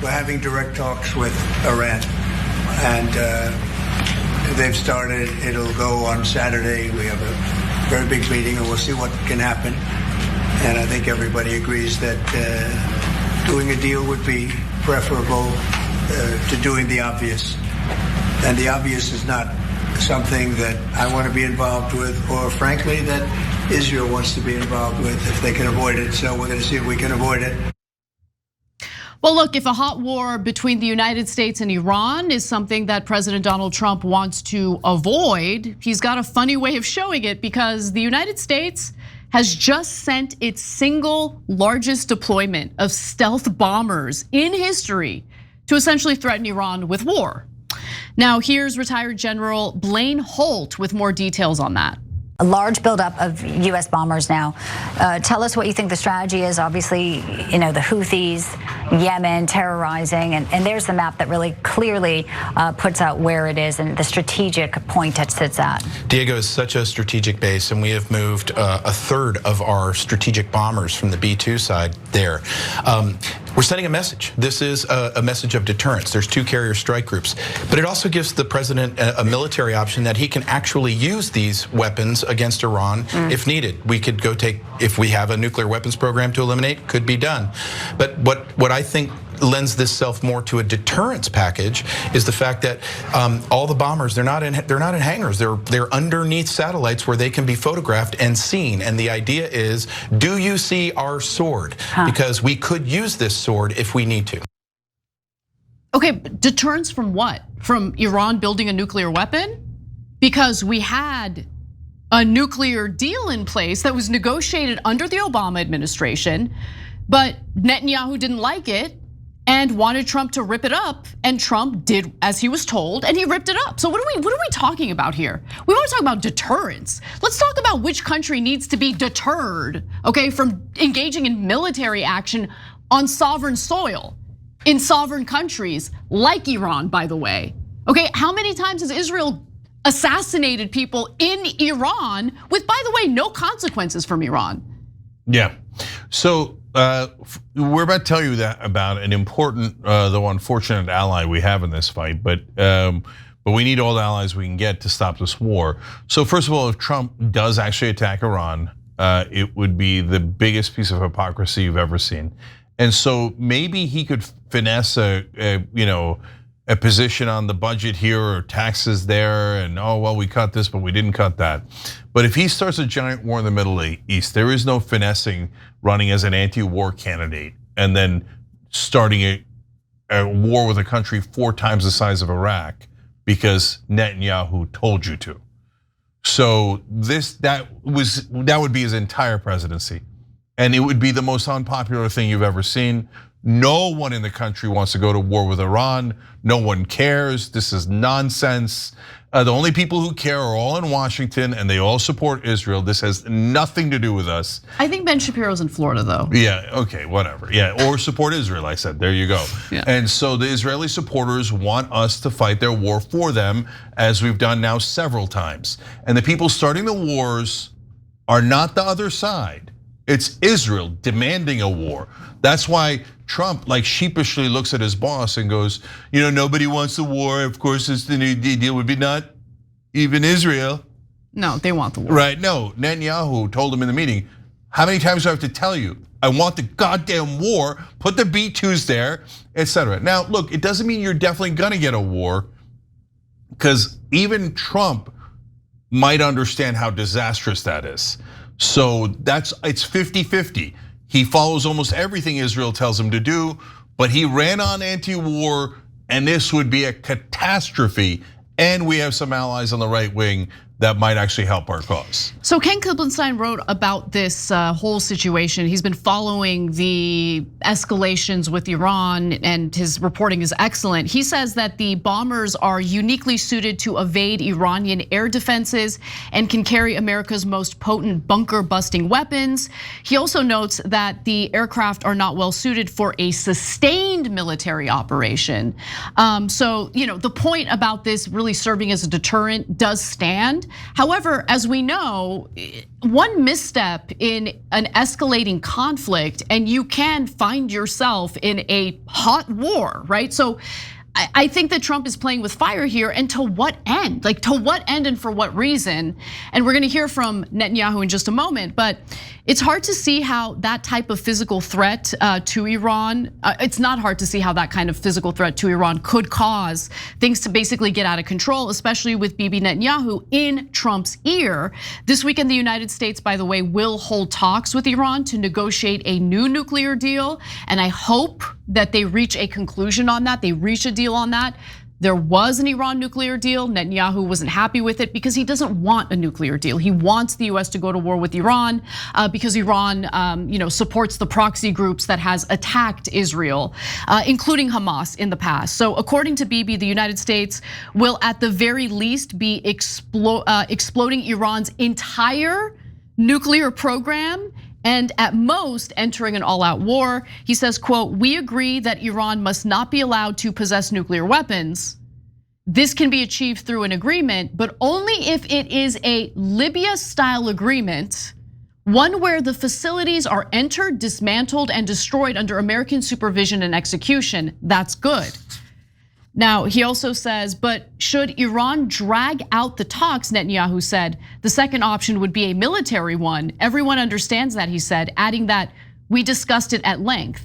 we're having direct talks with Iran, and they've started. It'll go on Saturday. We have a very big meeting, and we'll see what can happen. And I think everybody agrees that doing a deal would be preferable to doing the obvious. And the obvious is not something that I want to be involved with, or frankly, that Israel wants to be involved with if they can avoid it. So we're going to see if we can avoid it. Well, look, if a hot war between the United States and Iran is something that President Donald Trump wants to avoid, he's got a funny way of showing it, because the United States has just sent its single largest deployment of stealth bombers in history to essentially threaten Iran with war. Now, here's retired General Blaine Holt with more details on that. A large buildup of US bombers now. Tell us what you think the strategy is. Obviously, the Houthis, Yemen terrorizing, and there's the map that really clearly puts out where it is and the strategic point it sits at. Diego is such a strategic base, and we have moved a third of our strategic bombers from the B-2 side there. We're sending a message. This is a message of deterrence. There's 2 carrier strike groups, but it also gives the president a military option that he can actually use these weapons against Iran if needed. We could go if we have a nuclear weapons program to eliminate, could be done. But what I think lends this self more to a deterrence package is the fact that all the bombers, they're not in hangars. They're underneath satellites where they can be photographed and seen. And the idea is, do you see our sword? Because we could use this sword if we need to. Okay, deterrence from what? From Iran building a nuclear weapon? Because we had a nuclear deal in place that was negotiated under the Obama administration, but Netanyahu didn't like it and wanted Trump to rip it up, and Trump did as he was told, and he ripped it up. So what are we talking about here? We want to talk about deterrence. Let's talk about which country needs to be deterred, okay, from engaging in military action on sovereign soil in sovereign countries like Iran, by the way. Okay, how many times has Israel assassinated people in Iran with, by the way, no consequences from Iran? Yeah, so we're about to tell you that about an important, though unfortunate ally we have in this fight, but we need all the allies we can get to stop this war. So first of all, if Trump does actually attack Iran, it would be the biggest piece of hypocrisy you've ever seen. And so maybe he could finesse a position on the budget here or taxes there, and oh well, we cut this but we didn't cut that. But if he starts a giant war in the Middle East, there is no finessing running as an anti-war candidate and then starting a war with a country 4 times the size of Iraq because Netanyahu told you to. So that would be his entire presidency, and it would be the most unpopular thing you've ever seen. No one in the country wants to go to war with Iran. No one cares. This is nonsense. The only people who care are all in Washington, and they all support Israel. This has nothing to do with us. I think Ben Shapiro's in Florida, though. Yeah, okay, whatever. Yeah, or support Israel, I said. There you go. Yeah. And so the Israeli supporters want us to fight their war for them, as we've done now several times. And the people starting the wars are not the other side. It's Israel demanding a war. That's why Trump sheepishly looks at his boss and goes, nobody wants the war. Of course, the deal would be not even Israel. No, they want the war. Right, no, Netanyahu told him in the meeting, how many times do I have to tell you? I want the goddamn war, put the B-2s there, etc. Now, look, it doesn't mean you're definitely gonna get a war, because even Trump might understand how disastrous that is. So it's 50-50. He follows almost everything Israel tells him to do, but he ran on anti-war, and this would be a catastrophe. And we have some allies on the right wing that might actually help our cause. So Ken Klippenstein wrote about this whole situation. He's been following the escalations with Iran, and his reporting is excellent. He says that the bombers are uniquely suited to evade Iranian air defenses and can carry America's most potent bunker-busting weapons. He also notes that the aircraft are not well suited for a sustained military operation. So the point about this really serving as a deterrent does stand. However, as we know, one misstep in an escalating conflict and you can find yourself in a hot war, right? So I think that Trump is playing with fire here, and to what end? Like, to what end and for what reason? And we're gonna hear from Netanyahu in just a moment, but it's hard to see how that type of physical threat to Iran, it's not hard to see how that kind of physical threat to Iran could cause things to basically get out of control, especially with Bibi Netanyahu in Trump's ear. This weekend, the United States, by the way, will hold talks with Iran to negotiate a new nuclear deal. And I hope that they reach a conclusion on that, they reach a deal on that. There was an Iran nuclear deal. Netanyahu wasn't happy with it because he doesn't want a nuclear deal. He wants the US to go to war with Iran because Iran supports the proxy groups that has attacked Israel, including Hamas in the past. So according to Bibi, the United States will at the very least be exploding Iran's entire nuclear program, and at most entering an all-out war. He says, quote, "We agree that Iran must not be allowed to possess nuclear weapons. This can be achieved through an agreement, but only if it is a Libya-style agreement, one where the facilities are entered, dismantled, and destroyed under American supervision and execution. That's good." Now, he also says, but should Iran drag out the talks, Netanyahu said, the second option would be a military one. Everyone understands that, he said, adding that we discussed it at length.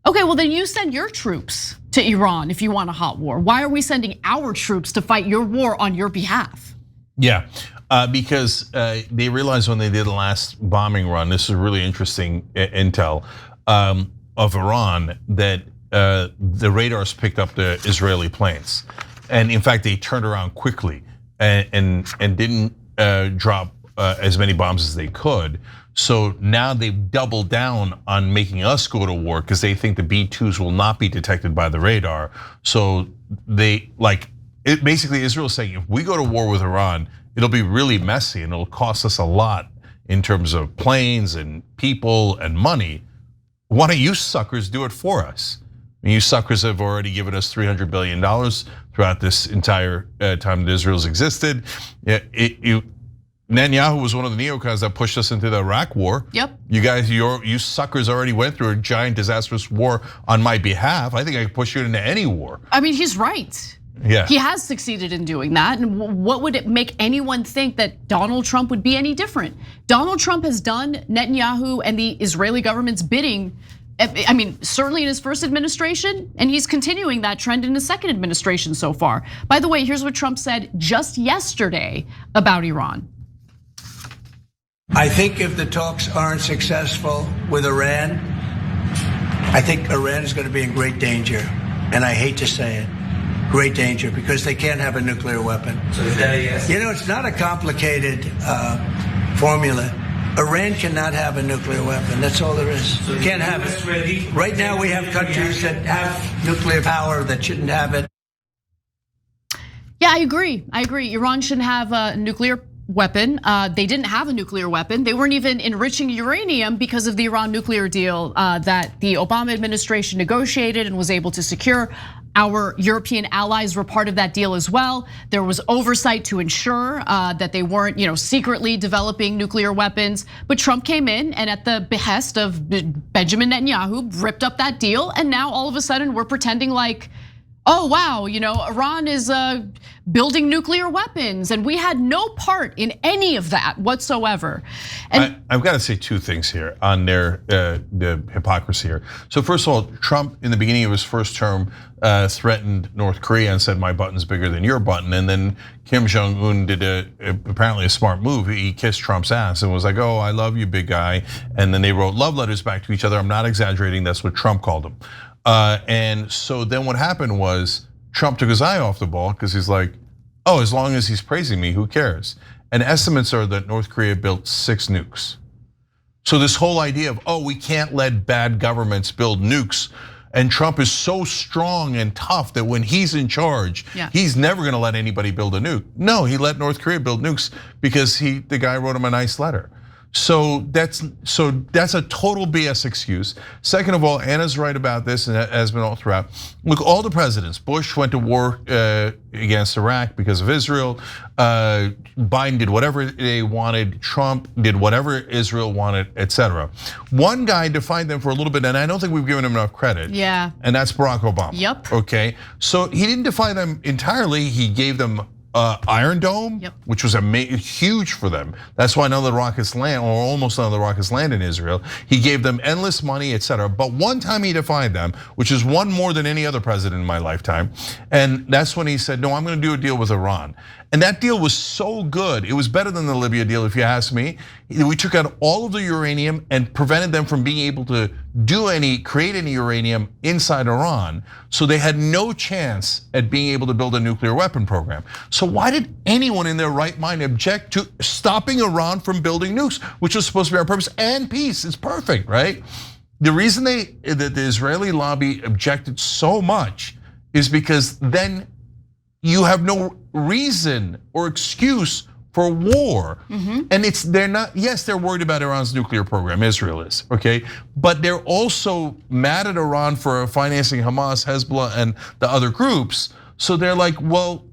Okay, well then you send your troops to Iran if you want a hot war. Why are we sending our troops to fight your war on your behalf? Yeah, because they realized when they did the last bombing run, this is really interesting intel of Iran, that the radars picked up the Israeli planes, and in fact they turned around quickly and didn't drop as many bombs as they could. So now they've doubled down on making us go to war because they think the B-2s will not be detected by the radar. So they basically Israel is saying if we go to war with Iran, it'll be really messy and it'll cost us a lot in terms of planes and people and money. Why don't you suckers do it for us? You suckers have already given us $300 billion throughout this entire time that Israel's existed. Netanyahu was one of the neocons that pushed us into the Iraq war. Yep. You guys, you suckers already went through a giant disastrous war on my behalf. I think I could push you into any war. I mean, he's right. Yeah. He has succeeded in doing that. And what would it make anyone think that Donald Trump would be any different? Donald Trump has done Netanyahu and the Israeli government's bidding. I mean, certainly in his first administration, and he's continuing that trend in his second administration so far. By the way, here's what Trump said just yesterday about Iran. I think if the talks aren't successful with Iran, I think Iran is going to be in great danger. And I hate to say it, great danger, because they can't have a nuclear weapon. So is that a yes? You know, it's not a complicated formula. Iran cannot have a nuclear weapon. That's all there is. So Can't have it. Right now we have countries that have nuclear power that shouldn't have it. Yeah, I agree. Iran shouldn't have a nuclear weapon. They didn't have a nuclear weapon. They weren't even enriching uranium because of the Iran nuclear deal that the Obama administration negotiated and was able to secure. Our European allies were part of that deal as well. There was oversight to ensure that they weren't, secretly developing nuclear weapons. But Trump came in and at the behest of Benjamin Netanyahu ripped up that deal. And now all of a sudden we're pretending like, oh wow, Iran is building nuclear weapons, and we had no part in any of that whatsoever. And I've got to say two things here on the hypocrisy here. So first of all, Trump in the beginning of his first term threatened North Korea and said my button's bigger than your button, and then Kim Jong-un did apparently a smart move. He kissed Trump's ass and was like, "Oh, I love you, big guy," and then they wrote love letters back to each other. I'm not exaggerating. That's what Trump called them. And so then what happened was Trump took his eye off the ball because he's like, oh, as long as he's praising me, who cares? And estimates are that North Korea built 6 nukes. So this whole idea of, oh, we can't let bad governments build nukes. And Trump is so strong and tough that when he's in charge, he's never gonna let anybody build a nuke. No, he let North Korea build nukes because the guy wrote him a nice letter. So that's a total BS excuse. Second of all, Anna's right about this, and that has been all throughout. Look, all the presidents, Bush went to war against Iraq because of Israel. Biden did whatever they wanted. Trump did whatever Israel wanted, etc. One guy defined them for a little bit, and I don't think we've given him enough credit. Yeah. And that's Barack Obama. Yep. Okay. So he didn't define them entirely. He gave them Iron Dome, yep, which was huge for them. That's why none of the rockets land, or almost none of the rockets land in Israel. He gave them endless money, etc. But one time he defined them, which is one more than any other president in my lifetime. And that's when he said, no, I'm gonna do a deal with Iran. And that deal was so good. It was better than the Libya deal, if you ask me. We took out all of the uranium and prevented them from being able to create any uranium inside Iran. So they had no chance at being able to build a nuclear weapon program. So why did anyone in their right mind object to stopping Iran from building nukes, which was supposed to be our purpose, and peace? It's perfect, right? The reason the Israeli lobby objected so much is because then you have no reason or excuse for war. And they're not, yes, they're worried about Iran's nuclear program, Israel is, okay? But they're also mad at Iran for financing Hamas, Hezbollah, and the other groups. So they're like, well,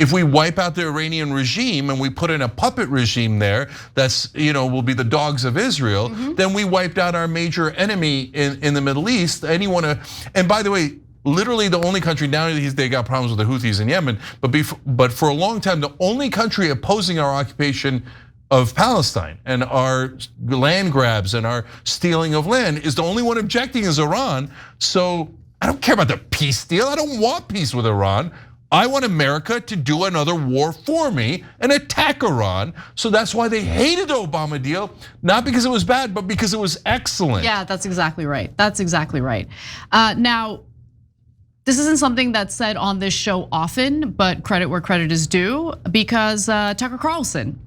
if we wipe out the Iranian regime and we put in a puppet regime there that's, will be the dogs of Israel, then we wiped out our major enemy in the Middle East. And by the way, literally the only country, now they got problems with the Houthis in Yemen, but for a long time, the only country opposing our occupation of Palestine and our land grabs and our stealing of land is the only one objecting is Iran. So I don't care about the peace deal. I don't want peace with Iran. I want America to do another war for me and attack Iran. So that's why they hated the Obama deal, not because it was bad, but because it was excellent. Yeah, that's exactly right. That's exactly right. Now, this isn't something that's said on this show often, but credit where credit is due, because Tucker Carlson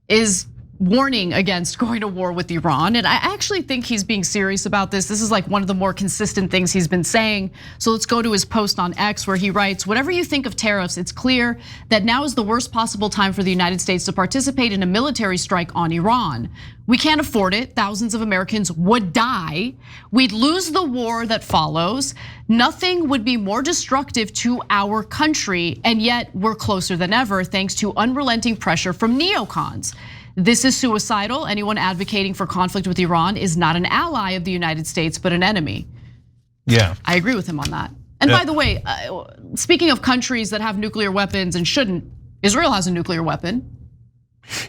is warning against going to war with Iran. And I actually think he's being serious about this. This is like one of the more consistent things he's been saying. So let's go to his post on X where he writes, whatever you think of tariffs, it's clear that now is the worst possible time for the United States to participate in a military strike on Iran. We can't afford it. Thousands of Americans would die. We'd lose the war that follows. Nothing would be more destructive to our country, and yet we're closer than ever thanks to unrelenting pressure from neocons. This is suicidal. Anyone advocating for conflict with Iran is not an ally of the United States, but an enemy. Yeah. I agree with him on that. And by the way, speaking of countries that have nuclear weapons and shouldn't, Israel has a nuclear weapon.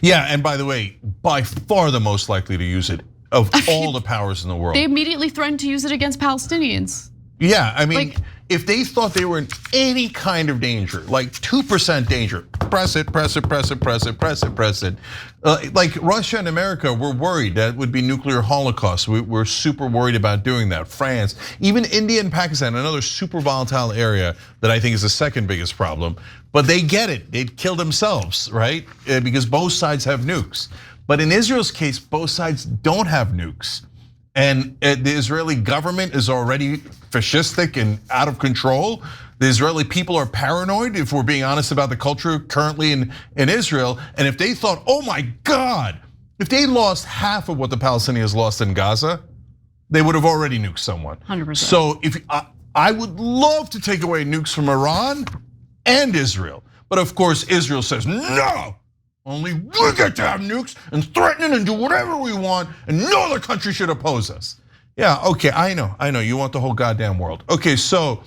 Yeah, and by the way, by far the most likely to use it of all the powers in the world. They immediately threatened to use it against Palestinians. Yeah, I mean, if they thought they were in any kind of danger, like 2% danger, press it, press it, press it, press it, press it, press it. Like Russia and America were worried that would be nuclear holocaust. We're super worried about doing that. France, even India and Pakistan, another super volatile area that I think is the second biggest problem. But they get it, they'd kill themselves, right? Because both sides have nukes. But in Israel's case, both sides don't have nukes. And the Israeli government is already fascistic and out of control. The Israeli people are paranoid, if we're being honest about the culture currently in Israel. And if they thought, oh my God, if they lost half of what the Palestinians lost in Gaza, they would have already nuked someone. 100%. So I would love to take away nukes from Iran and Israel. But of course, Israel says, no. Only we get to have nukes and threaten and do whatever we want, and no other country should oppose us. Yeah, okay, I know, you want the whole goddamn world. Okay, so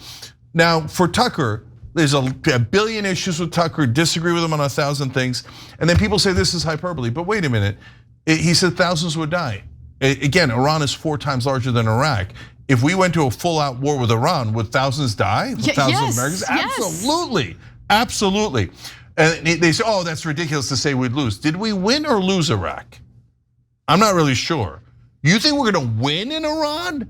now for Tucker, there's a billion issues with Tucker, disagree with him on 1,000 things, and then people say this is hyperbole, but wait a minute, he said thousands would die. Again, Iran is 4 times larger than Iraq. If we went to a full-out war with Iran, would thousands die? Thousands of Americans? Absolutely, absolutely. And they say, oh, that's ridiculous to say we'd lose. Did we win or lose Iraq? I'm not really sure. You think we're gonna win in Iran?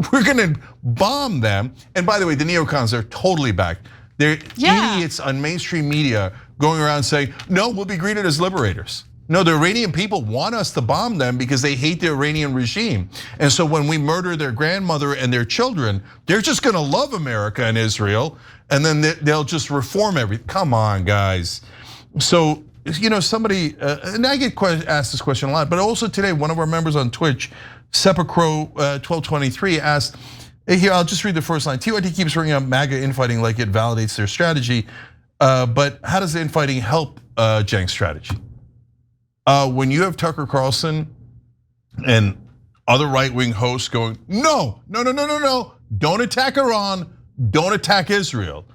We're gonna bomb them. And by the way, the neocons are totally back. They're idiots on mainstream media going around saying, no, we'll be greeted as liberators. No, the Iranian people want us to bomb them because they hate the Iranian regime. And so when we murder their grandmother and their children, they're just gonna love America and Israel, and then they'll just reform everything. Come on, guys. So somebody, and I get asked this question a lot, but also today, one of our members on Twitch, Sepacro 1223 asked, here, I'll just read the first line. TYT keeps bringing up MAGA infighting like it validates their strategy, but how does the infighting help Cenk's strategy? When you have Tucker Carlson and other right-wing hosts going, no, don't attack Iran, don't attack Israel.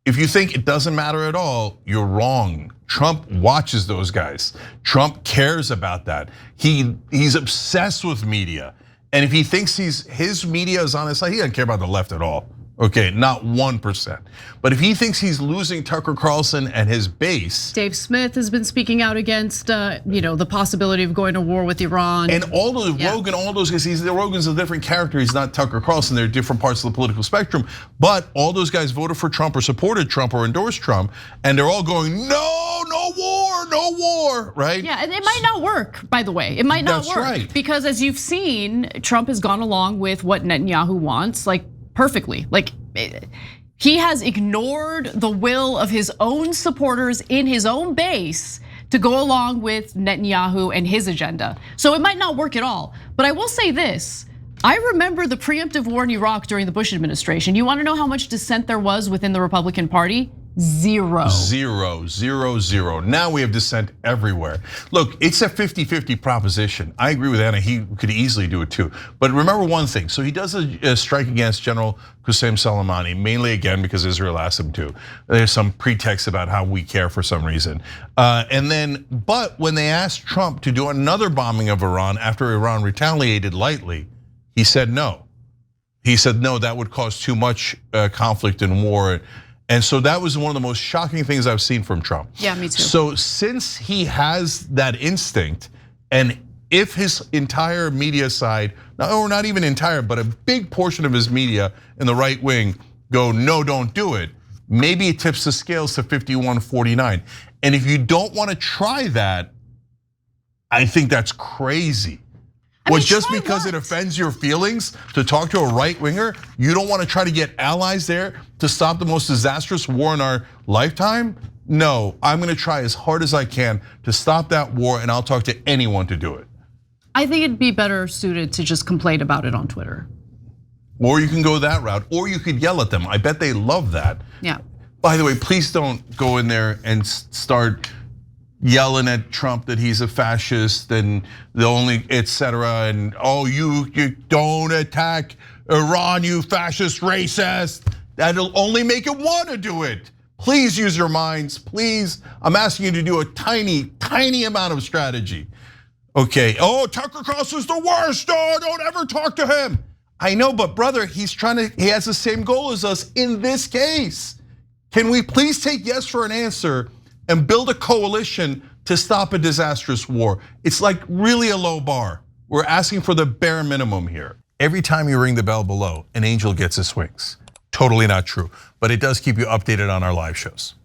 If you think it doesn't matter at all, you're wrong. Trump watches those guys. Trump cares about that. He's obsessed with media. And if he thinks his media is on his side, he doesn't care about the left at all. Okay, not 1%. But if he thinks he's losing Tucker Carlson and his base. Dave Smith has been speaking out against the possibility of going to war with Iran. And all of Rogan, all those guys, Rogan's a different character. He's not Tucker Carlson. They're different parts of the political spectrum. But all those guys voted for Trump or supported Trump or endorsed Trump. And they're all going, no war, right? Yeah, and it might not work, by the way. It might not work. That's right. Because as you've seen, Trump has gone along with what Netanyahu wants, like perfectly. Like he has ignored the will of his own supporters in his own base to go along with Netanyahu and his agenda. So it might not work at all. But I will say this, I remember the preemptive war in Iraq during the Bush administration. You wanna know how much dissent there was within the Republican Party? Zero. Now we have dissent everywhere. Look, it's a 50-50 proposition. I agree with Anna, he could easily do it too. But remember one thing, so he does a strike against General Qasem Soleimani, mainly again because Israel asked him to. There's some pretext about how we care for some reason. But when they asked Trump to do another bombing of Iran after Iran retaliated lightly, he said no. He said no, that would cause too much conflict and war. And so that was one of the most shocking things I've seen from Trump. Yeah, me too. So since he has that instinct, and if his entire media side, or not even entire, but a big portion of his media in the right wing go, no, don't do it, maybe it tips the scales to 51-49. And if you don't want to try that, I think that's crazy. Just because it offends your feelings to talk to a right winger, you don't want to try to get allies there to stop the most disastrous war in our lifetime? No, I'm going to try as hard as I can to stop that war, and I'll talk to anyone to do it. I think it'd be better suited to just complain about it on Twitter. Or you can go that route, or you could yell at them. I bet they love that. Yeah. By the way, please don't go in there and start yelling at Trump that he's a fascist and the only etc. And you don't attack Iran, you fascist racist. That'll only make it want to do it. Please use your minds, please. I'm asking you to do a tiny amount of strategy. Okay, Tucker Carlson's the worst, don't ever talk to him. I know, but brother, he has the same goal as us in this case. Can we please take yes for an answer and build a coalition to stop a disastrous war? It's like really a low bar. We're asking for the bare minimum here. Every time you ring the bell below, an angel gets his wings. Totally not true, but it does keep you updated on our live shows.